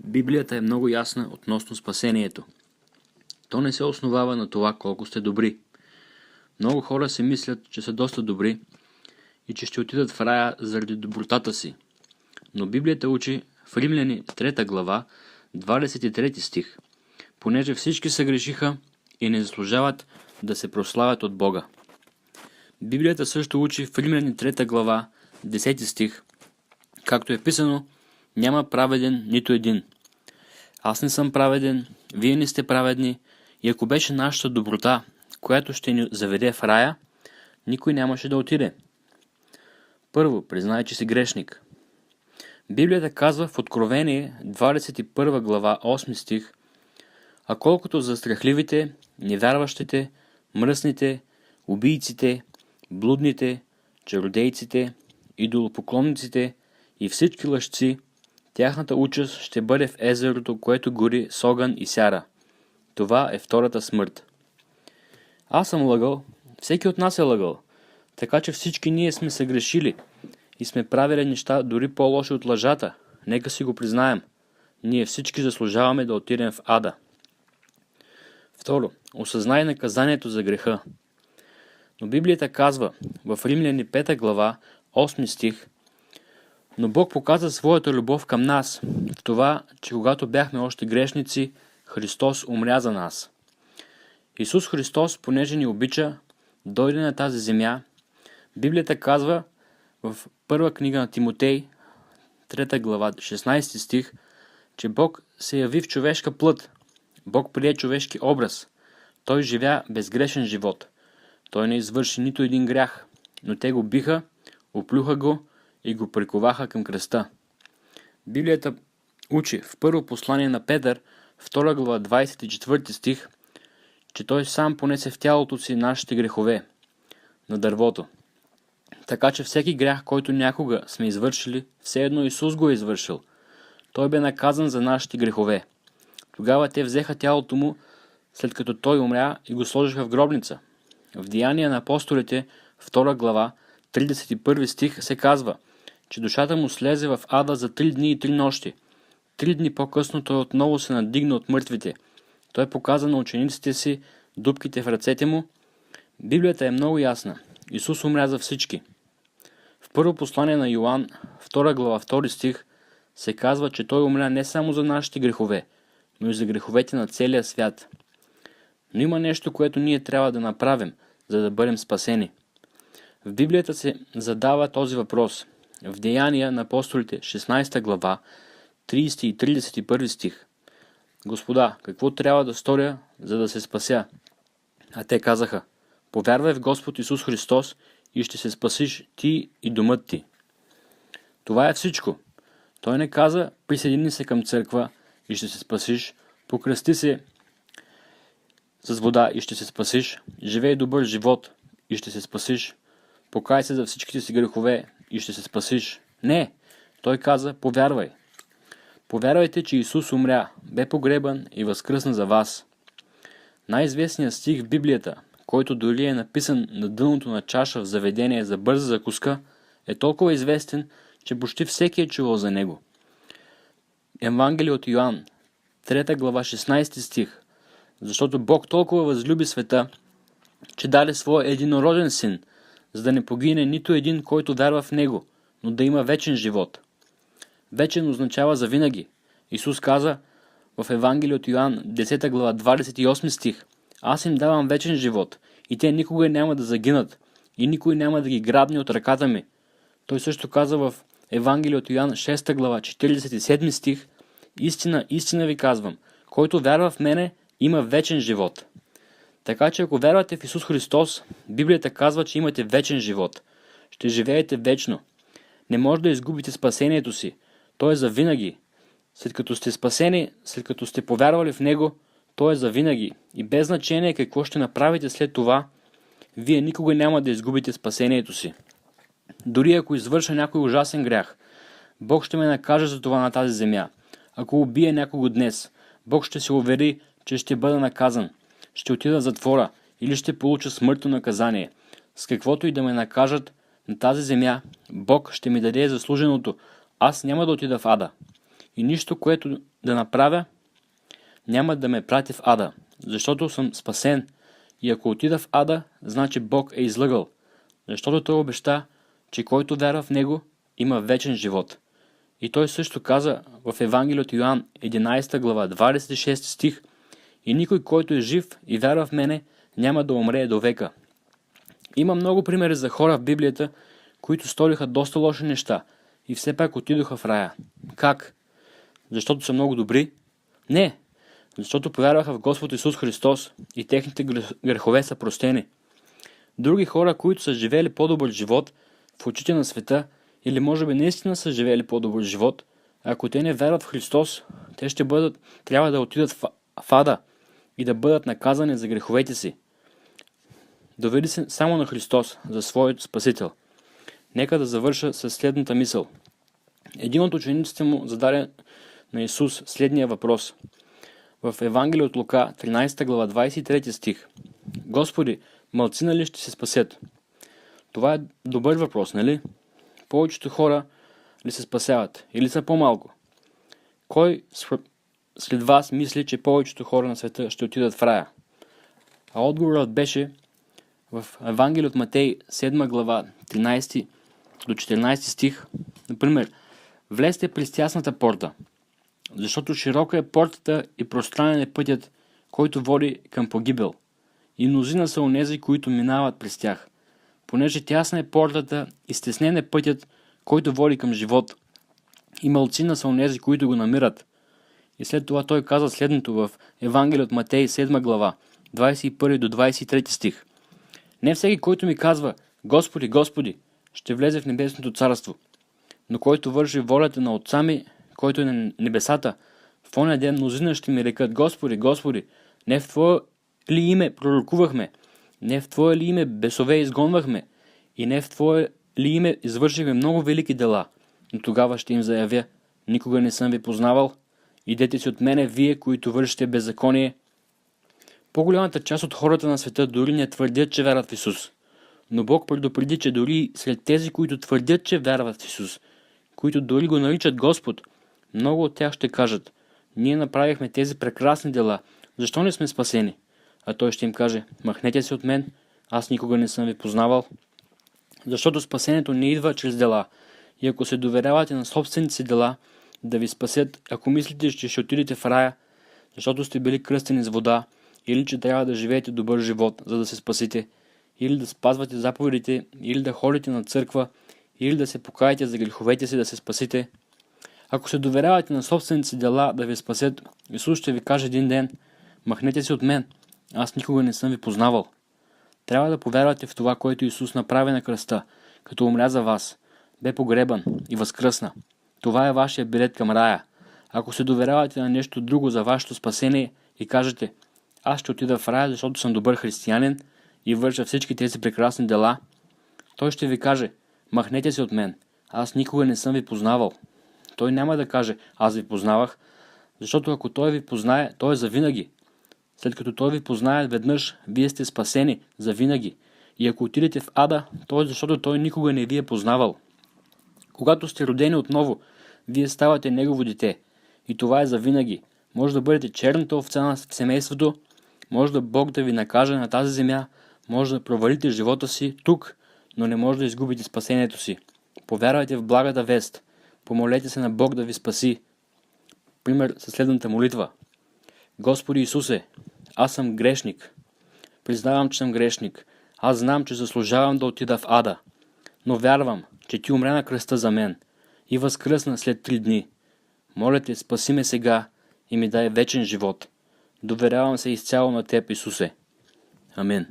Библията е много ясна относно спасението. То не се основава на това колко сте добри. Много хора си мислят, че са доста добри и че ще отидат в рая заради добротата си. Но Библията учи в Римляни 3 глава, 23 стих, понеже всички съгрешиха и не заслужават да се прославят от Бога. Библията също учи в Римляни 3 глава, 10 стих, както е писано: няма праведен нито един. Аз не съм праведен, вие не сте праведни, и ако беше нашата доброта, която ще ни заведе в рая, никой нямаше да отиде. Първо, признай, че си грешник. Библията казва в Откровение 21 глава 8 стих: а колкото за страхливите, невярващите, мръсните, убийците, блудните, чародейците, идолопоклонниците и всички лъжци, тяхната участ ще бъде в езерото, което гори с огън и сяра. Това е втората смърт. Аз съм лъгал, всеки от нас е лъгал, така че всички ние сме съгрешили и сме правили неща дори по-лоши от лъжата. Нека си го признаем. Ние всички заслужаваме да отидем в ада. Второ, осъзнай наказанието за греха. Но Библията казва в Римляни 5 глава 8 стих: но Бог показа своята любов към нас в това, че когато бяхме още грешници, Христос умря за нас. Исус Христос, понеже ни обича, дойде на тази земя. Библията казва в първа книга на Тимотей, 3 глава, 16 стих, че Бог се яви в човешка плът. Бог прие човешки образ. Той живя безгрешен живот. Той не извърши нито един грях, но те го биха, оплюха го и го приковаха към кръста. Библията учи в първо послание на Петър, 2 глава 24 стих, че той сам понесе в тялото си нашите грехове на дървото. Така че всеки грях, който някога сме извършили, все едно Исус го е извършил. Той бе наказан за нашите грехове. Тогава те взеха тялото му, след като той умря, и го сложиха в гробница. В Деяния на апостолите, 2 глава, 31 стих се казва, че душата му слезе в ада за 3 дни и 3 нощи. 3 дни по-късно той отново се надигна от мъртвите. Той показа на учениците си дупките в ръцете му. Библията е много ясна. Исус умря за всички. В първо послание на Йоан, 2 глава, 2 стих, се казва, че той умря не само за нашите грехове, но и за греховете на целия свят. Но има нещо, което ние трябва да направим, за да бъдем спасени. В Библията се задава този въпрос. В Деяния на апостолите, 16 глава, 30 и 31 стих. Господа, какво трябва да сторя, за да се спася? А те казаха: повярвай в Господ Исус Христос и ще се спасиш ти и домът ти. Това е всичко. Той не каза: присъедини се към църква и ще се спасиш, покръсти се с вода и ще се спасиш, живей добър живот и ще се спасиш, покай се за всичките си грехове и ще се спасиш. Не! Той каза: повярвай. Повярвайте, че Исус умря, бе погребан и възкръсна за вас. Най-известният стих в Библията, който дори е написан на дъното на чаша в заведение за бърза закуска, е толкова известен, че почти всеки е чувал за него. Евангелие от Йоан, 3 глава, 16 стих. Защото Бог толкова възлюби света, че даде своя единороден син, за да не погине нито един, който вярва в него, но да има вечен живот. Вечен означава завинаги. Исус каза в Евангелие от Йоан, 10 глава, 28 стих: аз им давам вечен живот и те никога няма да загинат и никой няма да ги грабне от ръката ми. Той също каза в Евангелие от Йоан, 6 глава, 47 стих: истина, истина ви казвам, който вярва в мене, има вечен живот. Така че ако вярвате в Исус Христос, Библията казва, че имате вечен живот. Ще живеете вечно. Не може да изгубите спасението си. То е за винаги. След като сте спасени, след като сте повярвали в Него, то е за винаги. И без значение какво ще направите след това, вие никога няма да изгубите спасението си. Дори ако извърша някой ужасен грях, Бог ще ме накаже за това на тази земя. Ако убие някого днес, Бог ще се увери, че ще бъда наказан. Ще отида в затвора или ще получа смъртно наказание. С каквото и да ме накажат на тази земя, Бог ще ми даде заслуженото. Аз няма да отида в ада. и нищо, което да направя, няма да ме прати в ада, защото съм спасен. И ако отида в ада, значи Бог е излъгал, защото той обеща, че който вярва в него, има вечен живот. И той също каза в Евангелие от Йоан, 11 глава, 26 стих: и никой, който е жив и вярва в мене, няма да умре до века. Има много примери за хора в Библията, които сториха доста лоши неща и все пак отидоха в рая. Как? Защото са много добри? Не, защото повярваха в Господ Исус Христос и техните грехове са простени. Други хора, които са живели по-добър живот в очите на света, или може би наистина са живели по-добър живот, ако те не вярват в Христос, те трябва да отидат в ада и да бъдат наказани за греховете си. Доведи се само на Христос за своят Спасител. Нека да завърша с следната мисъл. Един от учениците му зададе на Исус следния въпрос. В Евангелие от Лука, 13 глава, 23 стих: Господи, малцина ли ще се спасят? Това е добър въпрос, нали? Повечето хора ли се спасяват или са по-малко? Кой след вас мисли, че повечето хора на света ще отидат в рая? А отговорът беше в Евангелие от Матей, 7 глава, 13 до 14 стих. Например, влезте през тясната порта, защото широка е портата и пространен е пътят, който води към погибел. И мнозина са онези, които минават през тях. Понеже тясна е портата и стеснен е пътят, който води към живот. И малцина са онези, които го намират. И след това той каза следното в Евангелие от Матей, 7 глава, 21 до 23 стих. Не всеки, който ми казва: Господи, Господи, ще влезе в небесното царство, но който върши волята на Отца ми, който е на небесата, в оня ден мнозина ще ми рекат: Господи, Господи, не в Твое ли име пророкувахме, не в Твое ли име бесове изгонвахме и не в Твое ли име извършихме много велики дела? Но тогава ще им заявя: никога не съм ви познавал, идете си от мене, вие, които вършите беззаконие. По-голямата част от хората на света дори не твърдят, че вярват в Исус. Но Бог предупреди, че дори сред тези, които твърдят, че вярват в Исус, които дори го наричат Господ, много от тях ще кажат: ние направихме тези прекрасни дела, защо не сме спасени? А той ще им каже: махнете се от мен, аз никога не съм ви познавал. Защото спасението не идва чрез дела. И ако се доверявате на собствените си дела да ви спасят, ако мислите, че ще отидете в рая, защото сте били кръстени с вода, или че трябва да живеете добър живот, за да се спасите, или да спазвате заповедите, или да ходите на църква, или да се покаете за греховете си да се спасите, ако се доверявате на собствените си дела да ви спасят, Исус ще ви каже един ден: махнете се от мен, аз никога не съм ви познавал. Трябва да повярвате в това, което Исус направи на кръста, като умря за вас, бе погребан и възкръсна. Това е вашия билет към рая. Ако се доверявате на нещо друго за вашето спасение и кажете: аз ще отида в рая, защото съм добър християнин и върша всички тези прекрасни дела, той ще ви каже: махнете се от мен, аз никога не съм ви познавал. Той няма да каже: аз ви познавах, защото ако той ви познае, той е завинаги. След като той ви познае веднъж, вие сте спасени завинаги. И ако отидете в ада, то е защото той никога не ви е познавал. Когато сте родени отново, вие ставате негово дете. И това е завинаги. Може да бъдете черната овца в семейството, може да Бог да ви накаже на тази земя, може да провалите живота си тук, но не може да изгубите спасението си. Повярвайте в благата вест. Помолете се на Бог да ви спаси. Пример със следната молитва. Господи Исусе, аз съм грешник. Признавам, че съм грешник. Аз знам, че заслужавам да отида в ада. Но вярвам, че Ти умря на кръста за мен и възкръсна след 3 дни. Моля Те, спаси ме сега и ми дай вечен живот. Доверявам се изцяло на Теб, Исусе. Амин.